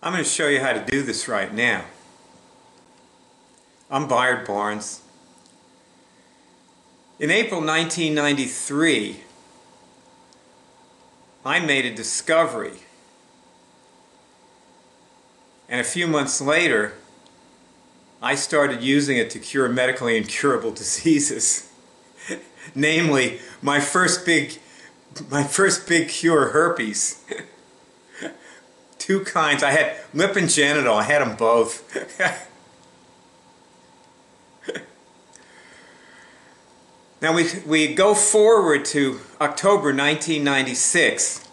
I'm going to show you how to do this right now. I'm Byard Barnes. In April 1993, I made a discovery. And a few months later, I started using it to cure medically incurable diseases. Namely, my first big cure, herpes. Two kinds. I had lip and genital. I had them both. Now we go forward to October 1996,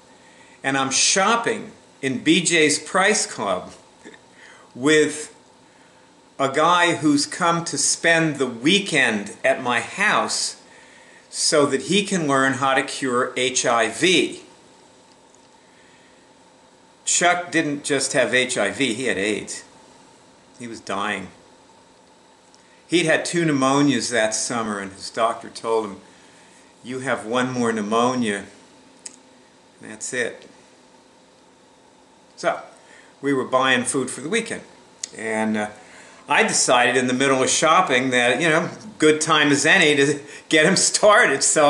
and I'm shopping in BJ's Price Club with a guy who's come to spend the weekend at my house so that he can learn how to cure HIV. Chuck didn't just have HIV, he had AIDS. He was dying. He'd had 2 pneumonias that summer, and his doctor told him, "You have 1 more pneumonia, and that's it." So, we were buying food for the weekend, and I decided in the middle of shopping that, you know, good time as any to get him started. So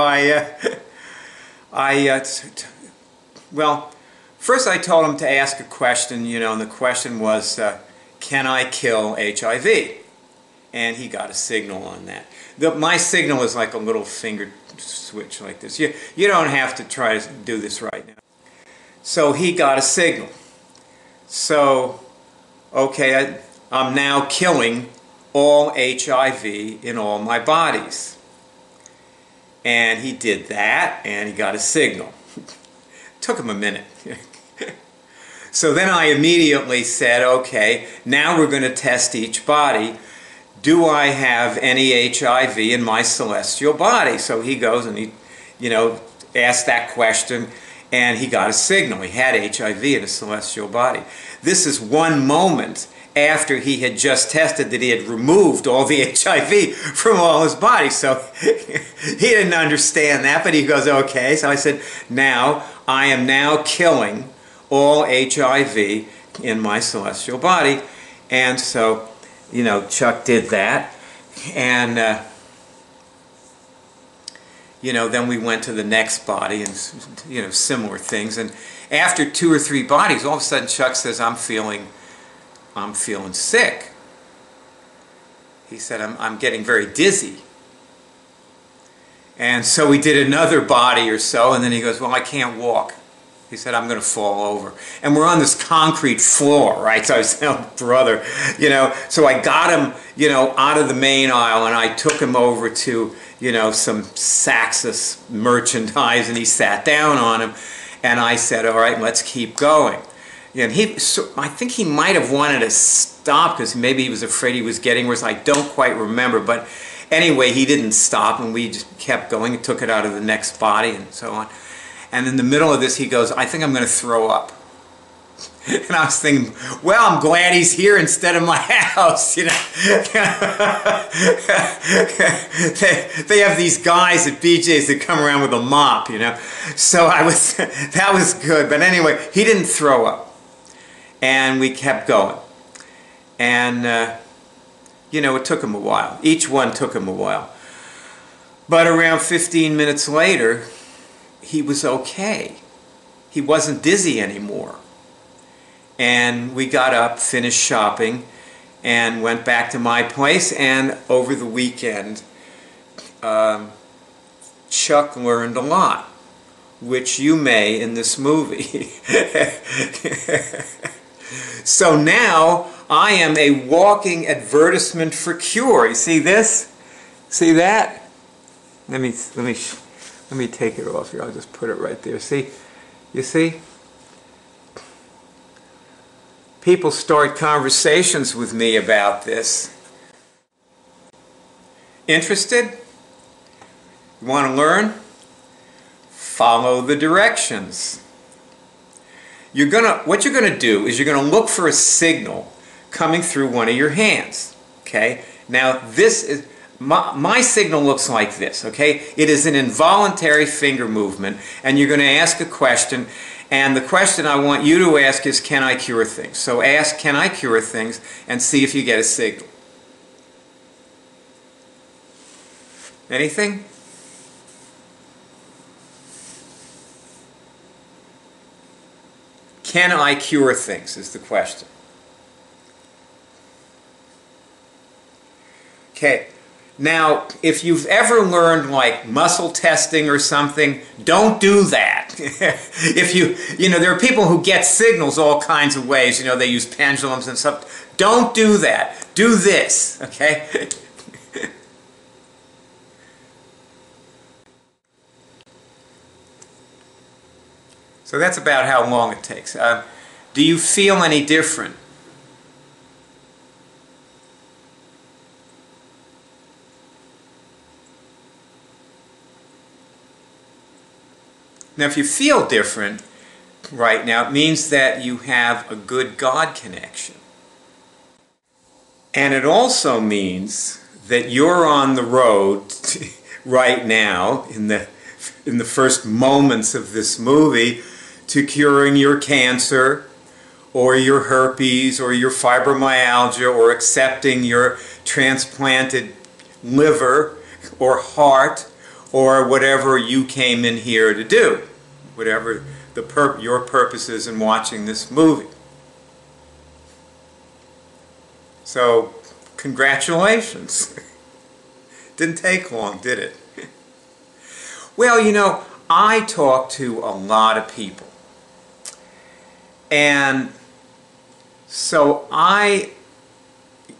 well, first I told him to ask a question, you know, and the question was, can I kill HIV? And he got a signal on that. My signal is like a little finger switch like this. You don't have to try to do this right now. So he got a signal. So, okay, I'm now killing all HIV in all my bodies. And he did that, and he got a signal. Took him a minute. So then I immediately said, okay, now we're going to test each body. Do I have any HIV in my celestial body? So he goes and he, you know, asked that question, and he got a signal. He had HIV in his celestial body. This is 1 moment after he had just tested that he had removed all the HIV from all his body. So he didn't understand that, but he goes, okay. So I said, now, I am now killing all HIV in my celestial body. And so, you know, Chuck did that. And, you know, then we went to the next body and, you know, similar things. And after 2 or 3 bodies, all of a sudden Chuck says, I'm feeling sick. He said, I'm getting very dizzy. And so we did another body or so, and then he goes, well, I can't walk. He said, I'm going to fall over. And we're on this concrete floor, right? So I said, oh, brother, you know. So I got him, you know, out of the main aisle, and I took him over to, you know, some Saxus merchandise, and he sat down on him. And I said, all right, let's keep going. And I think he might have wanted to stop because maybe he was afraid he was getting worse. I don't quite remember, but anyway, he didn't stop, and we just kept going and took it out of the next body and so on. And in the middle of this, he goes, I think I'm going to throw up. And I was thinking, well, I'm glad he's here instead of my house, you know. They have these guys at BJ's that come around with a mop, you know. So that was good. But anyway, he didn't throw up. And we kept going. And, you know, it took him a while. Each one took him a while. But around 15 minutes later, he was okay. He wasn't dizzy anymore. And we got up, finished shopping, and went back to my place. And over the weekend, Chuck learned a lot, which you may in this movie. So now I am a walking advertisement for cure. You see this? See that? Let me take it off here. I'll just put it right there. See? You see? People start conversations with me about this. Interested? You want to learn? Follow the directions. What you're going to do is you're going to look for a signal coming through one of your hands. Okay? Now this is my signal looks like this, okay? It is an involuntary finger movement, and you're going to ask a question, and the question I want you to ask is, can I cure things? So ask, can I cure things, and see if you get a signal. Anything? Can I cure things is the question. Okay. Now, if you've ever learned like muscle testing or something, don't do that. If you know, there are people who get signals all kinds of ways. You know, they use pendulums and stuff. Don't do that. Do this, okay? So that's about how long it takes. Do you feel any different? Now, if you feel different right now, it means that you have a good God connection. And it also means that you're on the road right now, in the first moments of this movie, to curing your cancer, or your herpes, or your fibromyalgia, or accepting your transplanted liver or heart, or whatever you came in here to do, whatever your purpose is in watching this movie. So, congratulations. Didn't take long, did it? Well, you know, I talk to a lot of people. And so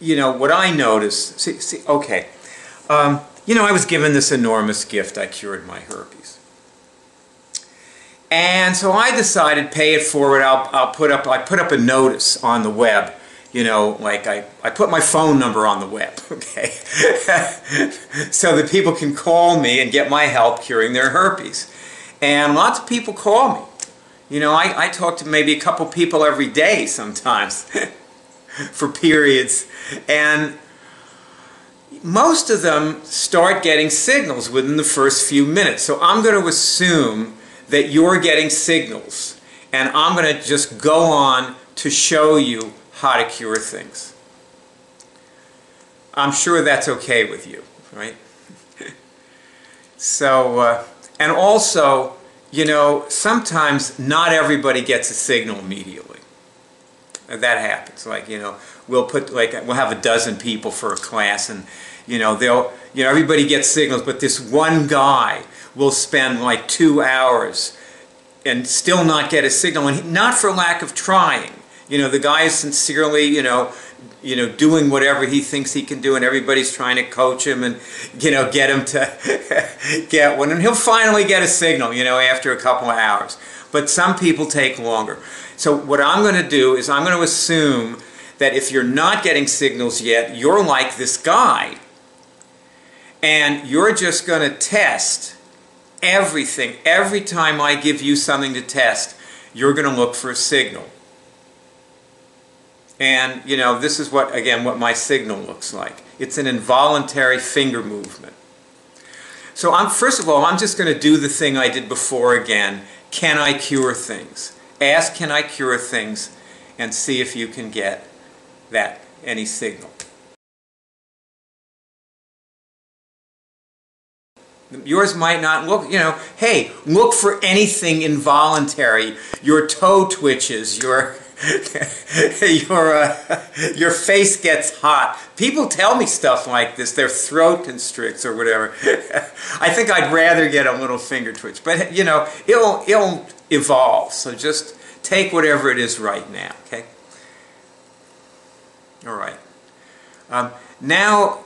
you know, what I noticed, okay, you know, I was given this enormous gift. I cured my herpes. And so I decided, pay it forward, I put up a notice on the web. You know, like I put my phone number on the web, okay? So that people can call me and get my help curing their herpes. And lots of people call me. You know, I talk to maybe a couple people every day sometimes for periods. And most of them start getting signals within the first few minutes. So I'm going to assume that you're getting signals. And I'm going to just go on to show you how to cure things. I'm sure that's okay with you, right? So, and also, you know, sometimes not everybody gets a signal immediately. That happens. Like, you know, we'll have a dozen people for a class, and you know, everybody gets signals, but this one guy will spend like 2 hours and still not get a signal, and not for lack of trying. You know, the guy is sincerely, you know, doing whatever he thinks he can do, and everybody's trying to coach him and, you know, get him to get one. And he'll finally get a signal, you know, after a couple of hours. But some people take longer. So what I'm going to do is I'm going to assume that if you're not getting signals yet, you're like this guy. And you're just going to test everything. Every time I give you something to test, you're going to look for a signal. And, you know, this is what my signal looks like. It's an involuntary finger movement. So first of all, I'm just going to do the thing I did before again. Can I cure things? Ask, can I cure things? And see if you can get any signal. Yours might not look, you know, hey, look for anything involuntary. Your toe twitches, your face gets hot. People tell me stuff like this, their throat constricts or whatever. I think I'd rather get a little finger twitch, but you know, it'll evolve. So just take whatever it is right now, okay? All right. Now,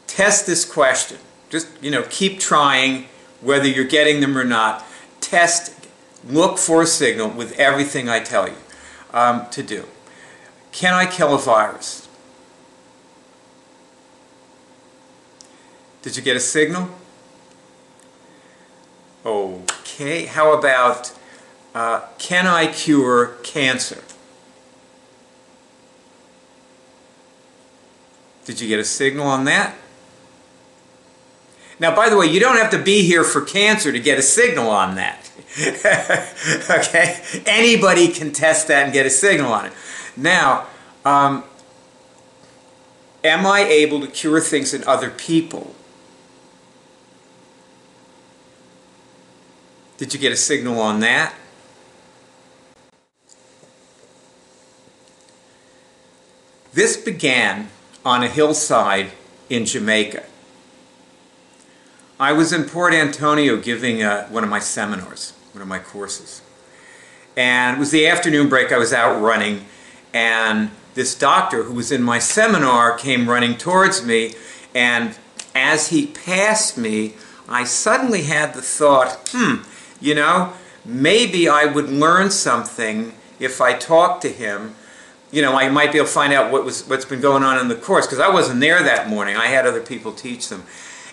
test this question. Just, you know, keep trying whether you're getting them or not. Look for a signal with everything I tell you to do. Can I kill a virus? Did you get a signal? Okay. How about, can I cure cancer? Did you get a signal on that? Now, by the way, you don't have to be here for cancer to get a signal on that. Okay? Anybody can test that and get a signal on it. Now, am I able to cure things in other people? Did you get a signal on that? This began on a hillside in Jamaica. I was in Port Antonio giving one of my seminars, one of my courses. And it was the afternoon break. I was out running, and this doctor who was in my seminar came running towards me, and as he passed me, I suddenly had the thought, you know, maybe I would learn something if I talked to him. You know, I might be able to find out what's been going on in the course, because I wasn't there that morning. I had other people teach them.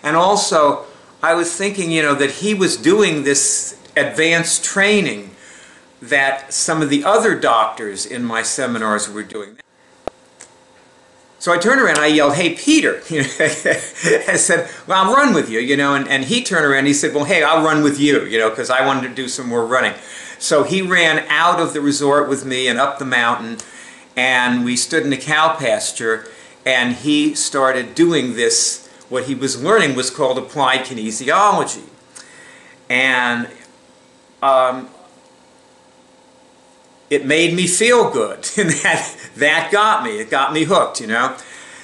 And also, I was thinking, you know, that he was doing this advanced training that some of the other doctors in my seminars were doing. So I turned around and I yelled, "Hey, Peter!" I said, "Well, I'll run with you," you know, and he turned around and he said, "Well, hey, I'll run with you," you know, because I wanted to do some more running. So he ran out of the resort with me and up the mountain, and we stood in a cow pasture, and he started doing this. What he was learning was called applied kinesiology. And it made me feel good. And that got me. It got me hooked, you know.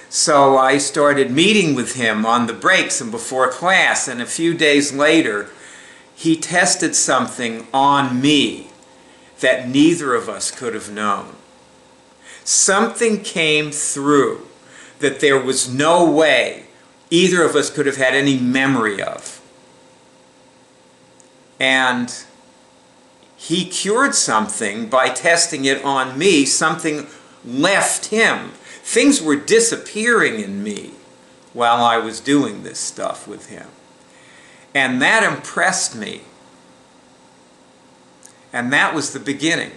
So I started meeting with him on the breaks and before class. And a few days later, he tested something on me that neither of us could have known. Something came through that there was no way either of us could have had any memory of. And he cured something by testing it on me. Something left him. Things were disappearing in me while I was doing this stuff with him. And that impressed me. And that was the beginning.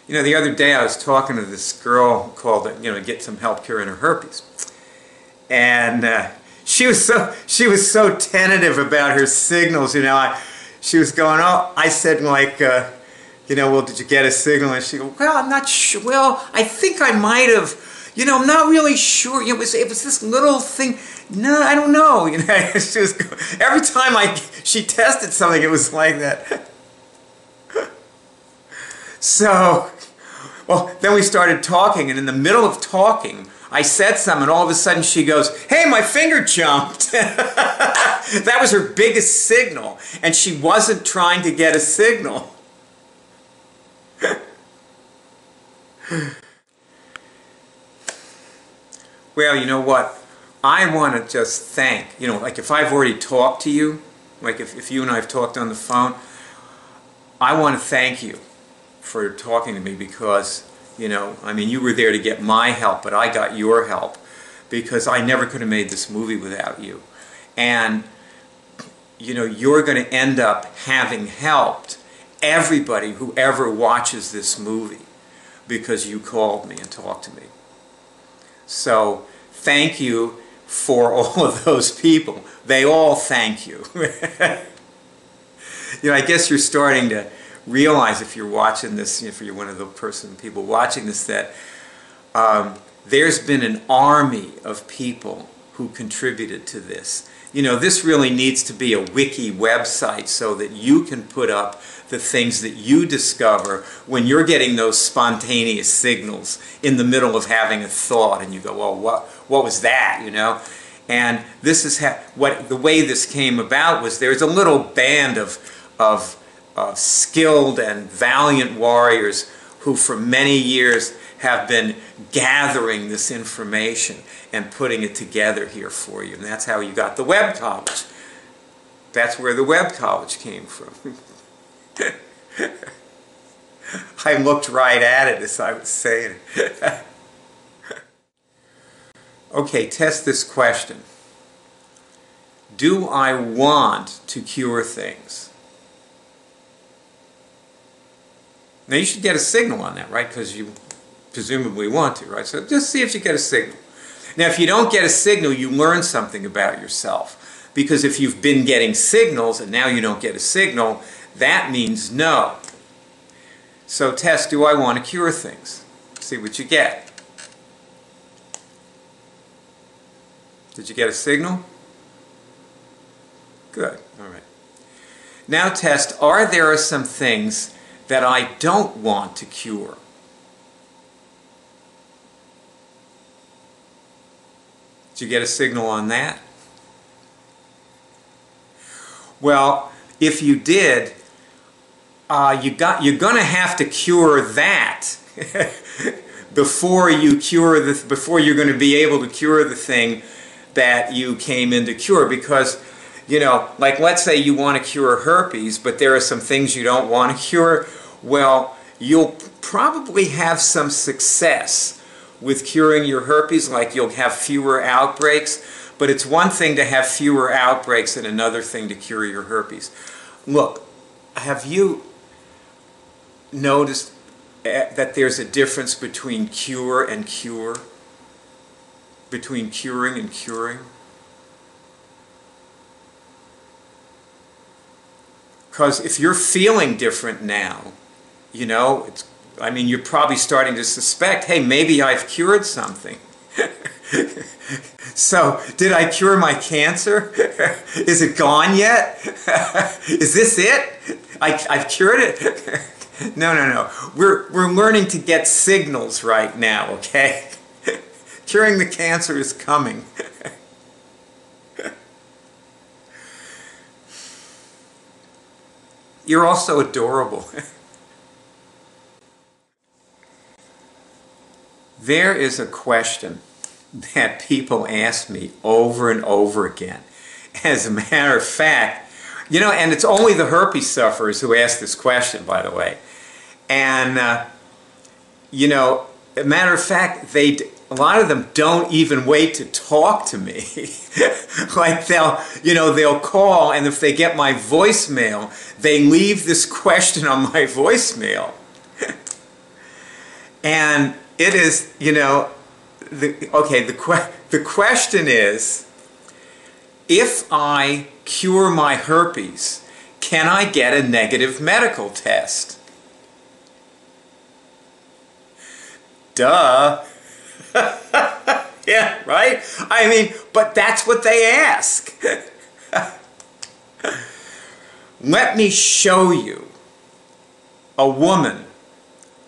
You know, the other day I was talking to this girl called, you know, to get some help curing her herpes. And she was so tentative about her signals, you know. She was going, oh, I said like, you know, well, did you get a signal? And she goes, well, I'm not sure. Well, I think I might have, you know, I'm not really sure. It was this little thing. No, I don't know. You know, she was, every time she tested something, it was like that. So, well, then we started talking, and in the middle of talking, I said something, and all of a sudden she goes, "Hey, my finger jumped." That was her biggest signal, and she wasn't trying to get a signal. Well, you know what? I want to just thank, you know, like if I've already talked to you, like if you and I have talked on the phone, I want to thank you for talking to me because, you know, I mean, you were there to get my help, but I got your help because I never could have made this movie without you. And, you know, you're going to end up having helped everybody who ever watches this movie because you called me and talked to me. So, thank you for all of those people. They all thank you. You know, I guess you're starting to realize if you're watching this, if you're one of the people watching this, that there's been an army of people who contributed to this. You know, this really needs to be a wiki website so that you can put up the things that you discover when you're getting those spontaneous signals in the middle of having a thought, and you go, well, what was that, you know? And this is the way this came about was there's a little band of skilled and valiant warriors who for many years have been gathering this information and putting it together here for you. And that's how you got the Web College. That's where the Web College came from. I looked right at it as I was saying it. Okay, test this question. Do I want to cure things? Now you should get a signal on that, right? Because presumably want to, right? So just see if you get a signal. Now, if you don't get a signal, you learn something about yourself. Because if you've been getting signals and now you don't get a signal, that means no. So test, do I want to cure things? See what you get. Did you get a signal? Good. All right. Now test, are there some things that I don't want to cure? Did you get a signal on that? Well, if you did, you're going to have to cure that before you're going to be able to cure the thing that you came in to cure. Because, you know, like let's say you want to cure herpes, but there are some things you don't want to cure. Well, you'll probably have some success with curing your herpes, like you'll have fewer outbreaks. But it's one thing to have fewer outbreaks and another thing to cure your herpes. Look, have you noticed that there's a difference between cure and cure? Between curing and curing? Because if you're feeling different now, you know, I mean, you're probably starting to suspect, hey, maybe I've cured something. So, did I cure my cancer? Is it gone yet? Is this it? I've cured it? No. We're learning to get signals right now, okay? Curing the cancer is coming. You're also adorable. There is a question that people ask me over and over again. As a matter of fact, you know, and it's only the herpes sufferers who ask this question, by the way. And, you know, as a matter of fact, a lot of them don't even wait to talk to me. Like they'll call, and if they get my voicemail, they leave this question on my voicemail. And it is, you know, the question is, if I cure my herpes, can I get a negative medical test? Duh. Yeah, right? I mean, but that's what they ask. Let me show you a woman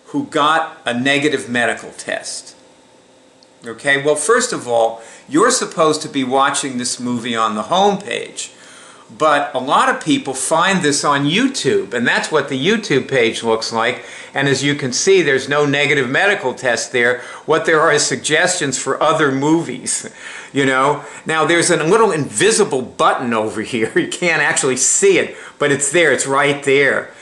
who got a negative medical test. Okay, well, first of all, you're supposed to be watching this movie on the home page, but a lot of people find this on YouTube, and that's what the YouTube page looks like. And as you can see, there's no negative medical test there. What there are is suggestions for other movies, you know. Now, there's a little invisible button over here. You can't actually see it, but it's there. It's right there.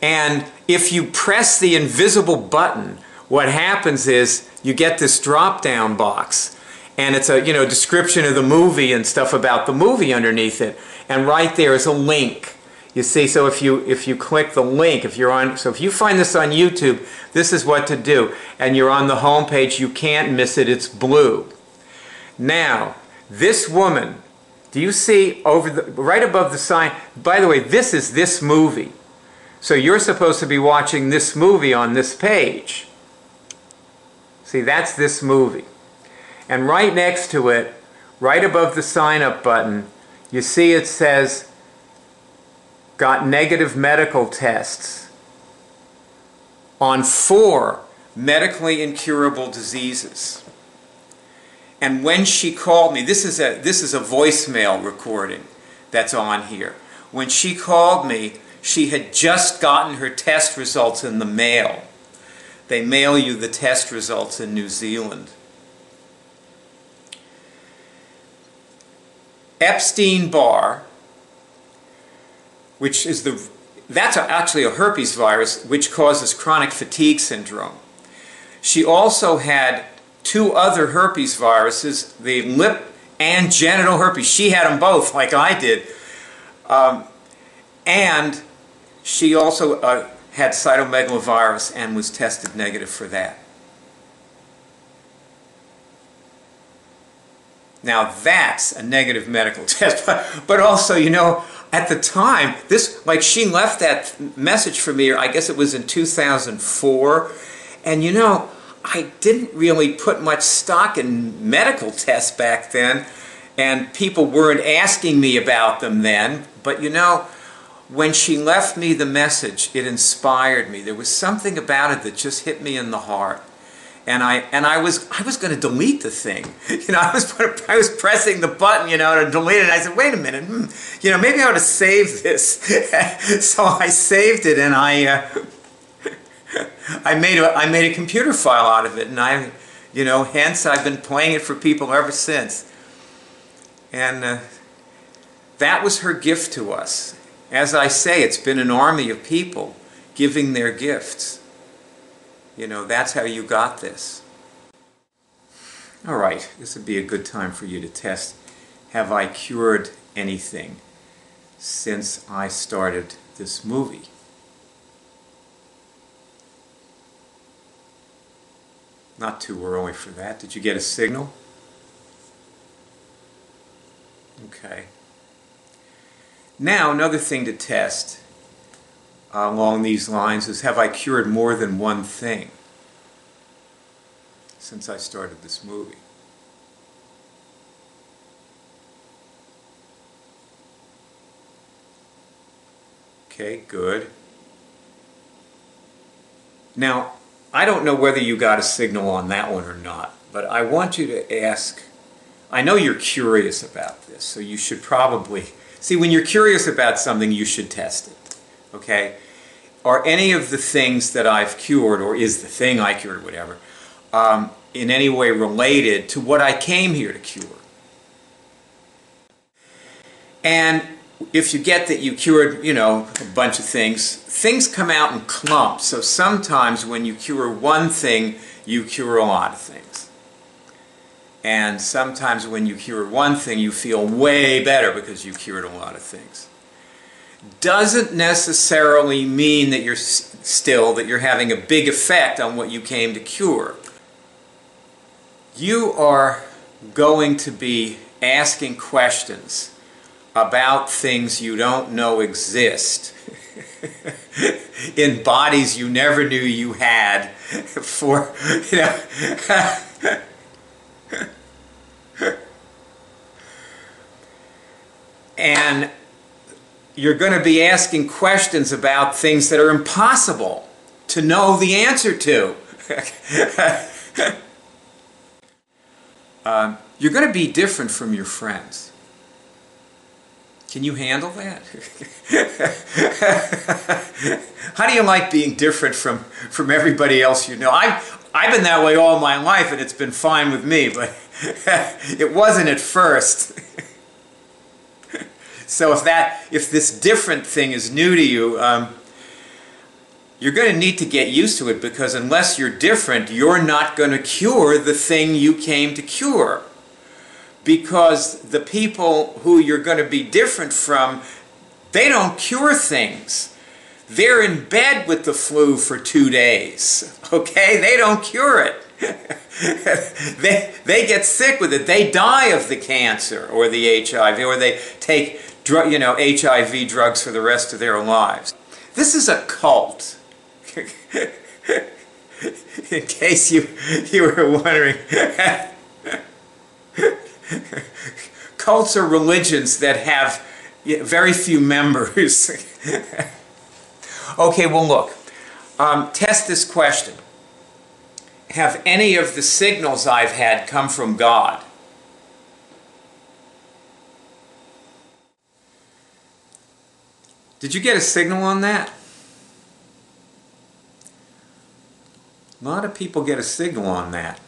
And if you press the invisible button, what happens is you get this drop-down box, and it's a, you know, description of the movie and stuff about the movie underneath it. And right there is a link. You see, so if you click the link, if you find this on YouTube, this is what to do. And you're on the home page, you can't miss it, it's blue. Now, this woman, do you see right above the sign, by the way, this is this movie. So you're supposed to be watching this movie on this page. See, that's this movie. And right next to it, right above the sign up button, you see it says, got negative medical tests on 4 medically incurable diseases. And when she called me, this is a voicemail recording that's on here. When she called me, she had just gotten her test results in the mail. They mail you the test results in New Zealand. Epstein-Barr, which is that's actually a herpes virus which causes chronic fatigue syndrome. She also had 2 other herpes viruses, the lip and genital herpes. She had them both, like I did. And she also had cytomegalovirus and was tested negative for that. Now that's a negative medical test. But also, you know, at the time, like she left that message for me, I guess it was in 2004, and you know, I didn't really put much stock in medical tests back then, and people weren't asking me about them then, but you know, when she left me the message, it inspired me. There was something about it that just hit me in the heart. And I was going to delete the thing. You know, I was pressing the button, you know, to delete it. And I said, wait a minute, you know, maybe I ought to save this. So I saved it, and I made a computer file out of it, and you know, hence I've been playing it for people ever since. And that was her gift to us. As I say, it's been an army of people giving their gifts. You know, that's how you got this. All right, this would be a good time for you to test. Have I cured anything since I started this movie? Not too early for that. Did you get a signal? Okay. Now, another thing to test along these lines is, have I cured more than one thing since I started this movie? Okay, good. Now, I don't know whether you got a signal on that one or not, but I want you to ask, I know you're curious about this, so you should probably, see, when you're curious about something, you should test it, okay? Are any of the things that I've cured, or is the thing I cured, whatever, in any way related to what I came here to cure? And if you get that you cured, you know, a bunch of things, things come out in clumps. So sometimes when you cure one thing, you cure a lot of things. And sometimes when you cure one thing, you feel way better because you cured a lot of things. Doesn't necessarily mean that you're having a big effect on what you came to cure. You are going to be asking questions about things you don't know exist in bodies you never knew you had for, you know. And you're going to be asking questions about things that are impossible to know the answer to. You're going to be different from your friends. Can you handle that? How do you like being different from everybody else you know? I've been that way all my life, and it's been fine with me, but it wasn't at first. So if this different thing is new to you, you're going to need to get used to it, because unless you're different, you're not going to cure the thing you came to cure. Because the people who you're going to be different from, they don't cure things. They're in bed with the flu for 2 days, okay? They don't cure it. They get sick with it. They die of the cancer or the HIV, or they take HIV drugs for the rest of their lives. This is a cult. In case you were wondering. Cults are religions that have very few members. Okay, well look, test this question. Have any of the signals I've had come from God? Did you get a signal on that? A lot of people get a signal on that.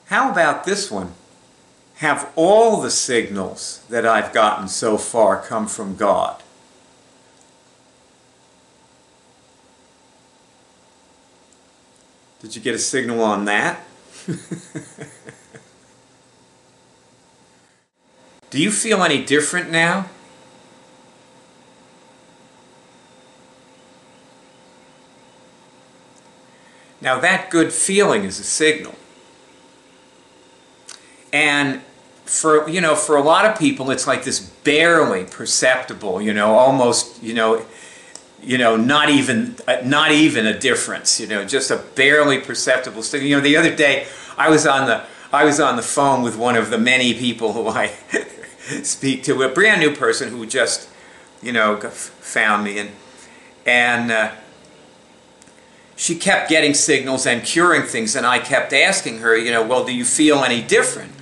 How about this one? Have all the signals that I've gotten so far come from God? Did you get a signal on that? Do you feel any different now? Now that good feeling is a signal. And for for a lot of people, it's like this barely perceptible, almost not even a difference, just a barely perceptible thing. The other day I was on the phone with one of the many people who I speak to, a brand new person who just found me, and she kept getting signals and curing things, and I kept asking her, well, do you feel any different?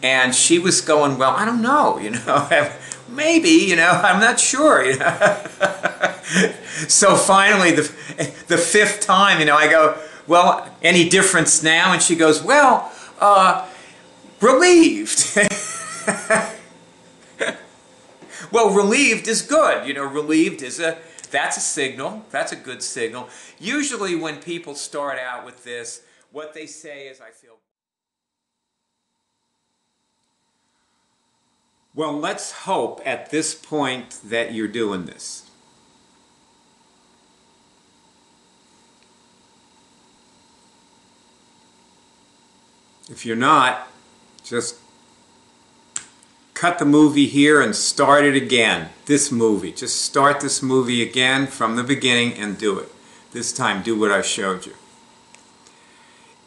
And she was going, well, I don't know, maybe, I'm not sure, So finally, the fifth time, I go, well, any difference now? And she goes, well, relieved. Well, relieved is good. Relieved that's a signal. That's a good signal. Usually when people start out with this, what they say is, I feel... Well, let's hope at this point that you're doing this. If you're not, just cut the movie here and start it again. This movie. Just start this movie again from the beginning and do it. This time, do what I showed you.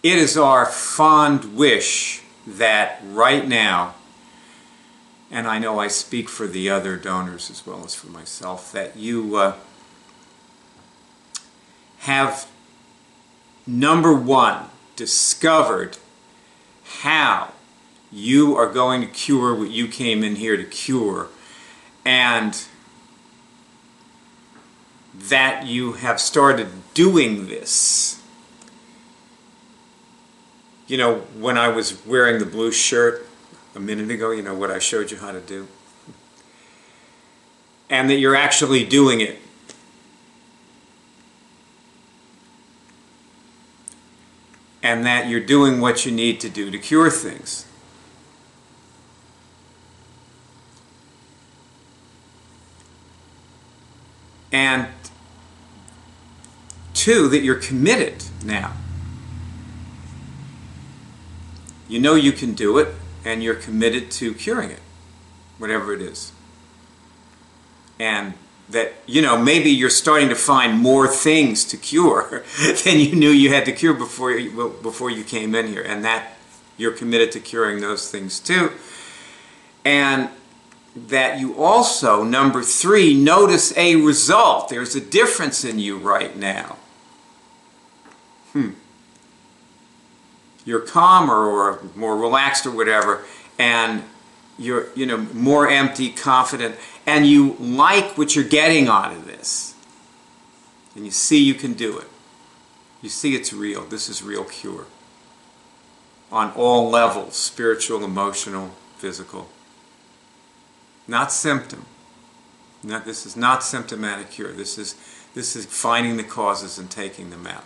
It is our fond wish that right now, and I know I speak for the other donors as well as for myself, that you have, number one, discovered how you are going to cure what you came in here to cure, and that you have started doing this. When I was wearing the blue shirt a minute ago, what I showed you how to do. And that you're actually doing it. And that you're doing what you need to do to cure things. And two, that you're committed now. You can do it, and you're committed to curing it, whatever it is. And that, maybe you're starting to find more things to cure than you knew you had to cure before you came in here, and that you're committed to curing those things too. And that you also, number three, notice a result. There's a difference in you right now. You're calmer or more relaxed or whatever, and you're more empty, confident, and you like what you're getting out of this. And you see you can do it. You see it's real. This is real cure. On all levels, spiritual, emotional, physical. Not symptom. This is not symptomatic cure. This is finding the causes and taking them out.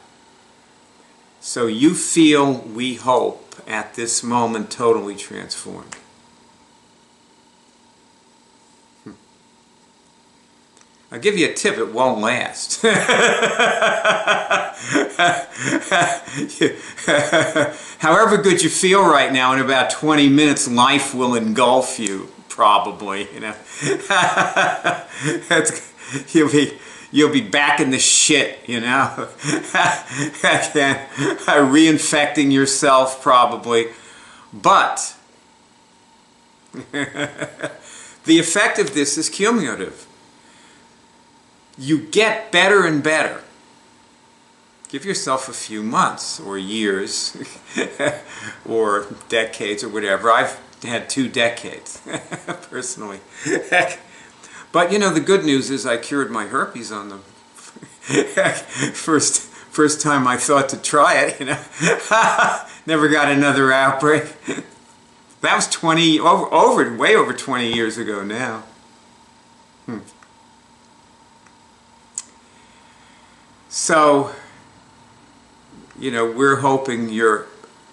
So you feel, we hope, at this moment totally transformed. I'll give you a tip, it won't last. However good you feel right now, in about 20 minutes life will engulf you, probably. You'll be back in the shit, reinfecting yourself probably. But the effect of this is cumulative. You get better and better. Give yourself a few months or years or decades or whatever. I've had 2 decades personally. But the good news is I cured my herpes on the first time I thought to try it, Never got another outbreak. That was way over 20 years ago now. So, we're hoping you're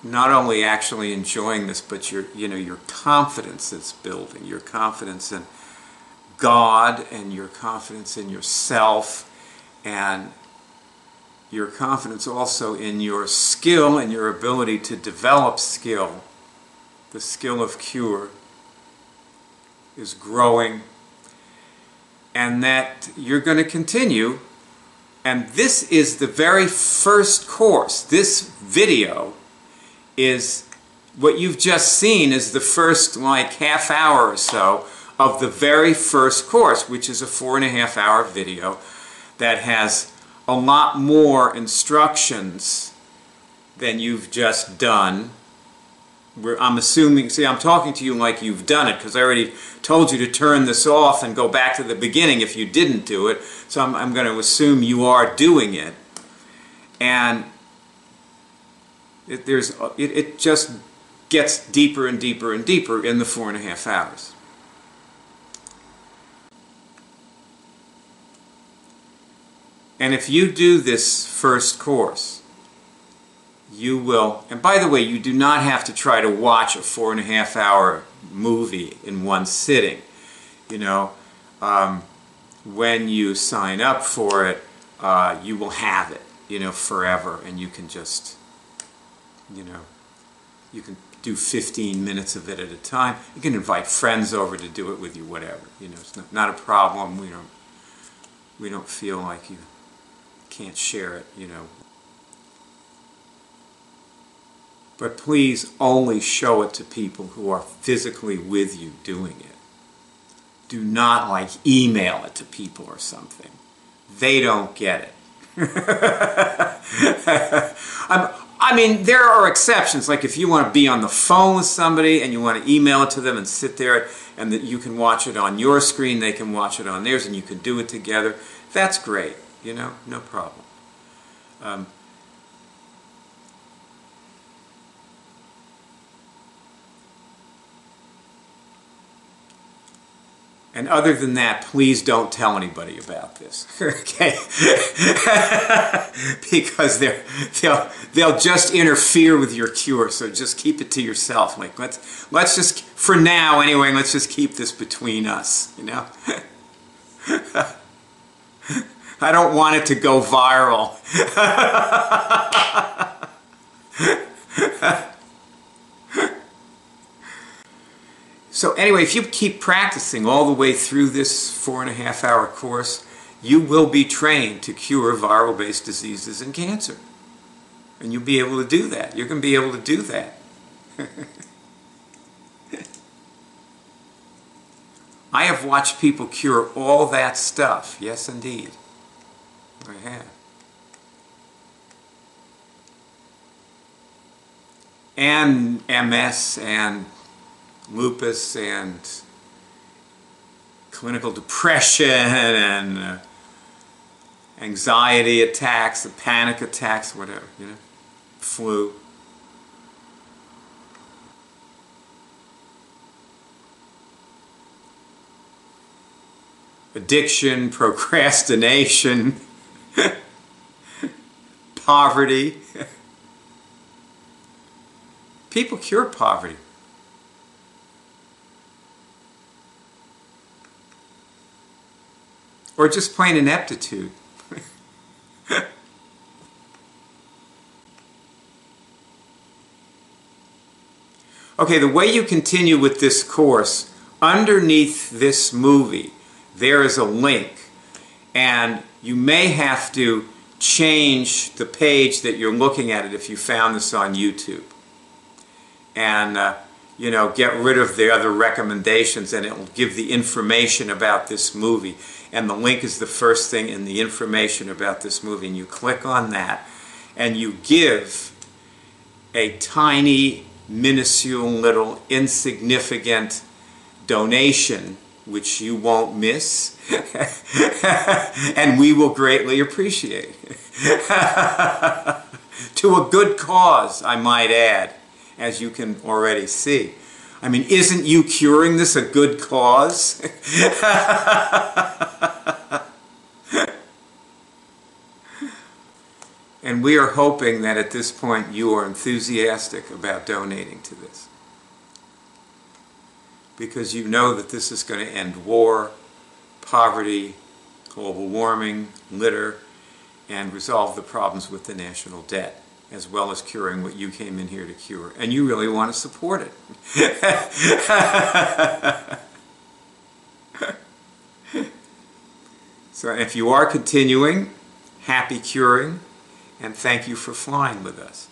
not only actually enjoying this, but your confidence is building, your confidence in God, and your confidence in yourself, and your confidence also in your skill and your ability to develop skill the skill of cure is growing, and that you're going to continue. And this is the very first course. This video is what you've just seen is the first like half hour or so of the very first course, which is a 4.5-hour video that has a lot more instructions than you've just done. I'm assuming, see, I'm talking to you like you've done it, because I already told you to turn this off and go back to the beginning if you didn't do it. So I'm going to assume you are doing it. And it just gets deeper and deeper and deeper in the 4.5 hours. And if you do this first course, you will, and by the way, you do not have to try to watch a 4.5-hour movie in one sitting. You know, when you sign up for it, you will have it, you know, forever, and you can just, you know, you can do 15 minutes of it at a time. You can invite friends over to do it with you, whatever. You know, it's not a problem. We don't feel like you can't share it, you know. But please only show it to people who are physically with you doing it. Do not like email it to people or something. They don't get it. I mean, there are exceptions. Like if you want to be on the phone with somebody and you want to email it to them and sit there and that you can watch it on your screen, they can watch it on theirs, and you can do it together. That's great. You know, no problem. And other than that, please don't tell anybody about this, okay? Because they'll just interfere with your cure. So just keep it to yourself. Like let's just, for now anyway, let's just keep this between us. You know. I don't want it to go viral. So anyway, if you keep practicing all the way through this 4.5-hour course, you will be trained to cure viral-based diseases and cancer. And you'll be able to do that. You're going to be able to do that. I have watched people cure all that stuff. Yes, indeed. I have. And MS and lupus and clinical depression and anxiety attacks, panic attacks, whatever, you know, flu. Addiction, procrastination, poverty. People cure poverty. Or just plain ineptitude. Okay, the way you continue with this course, underneath this movie, there is a link, and you may have to change the page that you're looking at it if you found this on YouTube. And you know, get rid of the other recommendations, and it will give the information about this movie. And the link is the first thing in the information about this movie. And you click on that, and you give a tiny, minuscule, little, insignificant donation, which you won't miss, and we will greatly appreciate. To a good cause, I might add, as you can already see. I mean, isn't you curing this a good cause? And we are hoping that at this point you are enthusiastic about donating to this. Because you know that this is going to end war, poverty, global warming, litter, and resolve the problems with the national debt. as well as curing what you came in here to cure. And you really want to support it. So if you are continuing, happy curing, and thank you for flying with us.